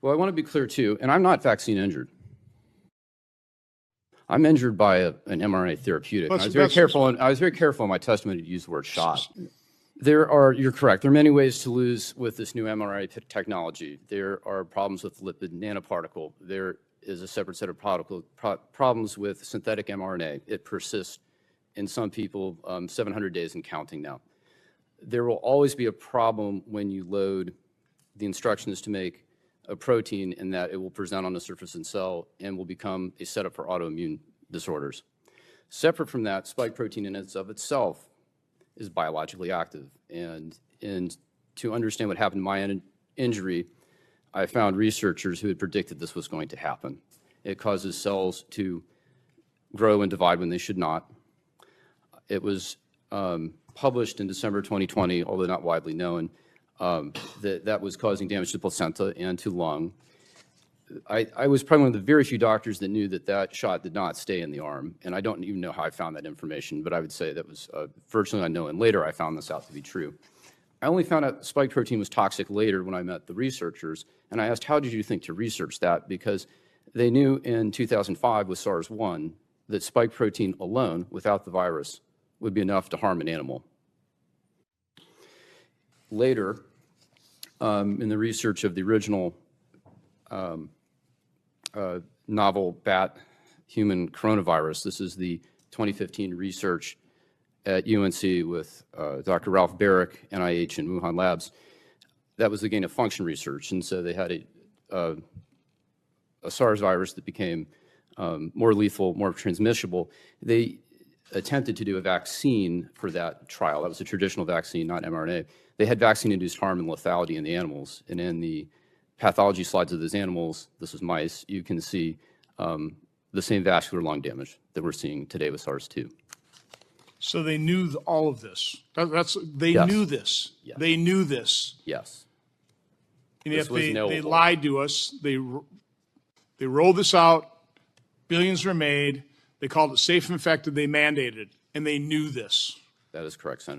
Well, I want to be clear, too, and I'm not vaccine injured. I'm injured by an mRNA therapeutic. I was very careful in my testimony to use the word shot. You're correct. There are many ways to lose with this new mRNA technology. There are problems with lipid nanoparticle. There is a separate set of problems with synthetic mRNA. It persists in some people 700 days and counting now. There will always be a problem when you load the instructions to make a protein in that it will present on the surface of the cell and will become a setup for autoimmune disorders. Separate from that, spike protein in and of itself is biologically active. And to understand what happened to my injury, I found researchers who had predicted this was going to happen. It causes cells to grow and divide when they should not. It was published in December 2020, although not widely known, that was causing damage to placenta and to lung. I was probably one of the very few doctors that knew that that shot did not stay in the arm, and I don't even know how I found that information, but I would say that was virtually unknown, and later I found this out to be true. I only found out spike protein was toxic later when I met the researchers, and I asked, how did you think to research that? Because they knew in 2005 with SARS-1 that spike protein alone, without the virus, would be enough to harm an animal. Later, in the research of the original novel bat human coronavirus, this is the 2015 research at UNC with Dr. Ralph Barrick, NIH, and Wuhan Labs. That was the gain of function research, and so they had a SARS virus that became more lethal, more transmissible. They attempted to do a vaccine for that trial. That was a traditional vaccine, not mRNA. They had vaccine-induced harm and lethality in the animals, and in the pathology slides of those animals, this is mice, you can see the same vascular lung damage that we're seeing today with SARS-2. So they knew all of this. They Yes. knew this. Yes. They knew this. Yes. And This yet was they knowable. lied to us. They rolled this out. Billions were made. They called it safe and effective. They mandated it. And they knew this. That is correct, Senator.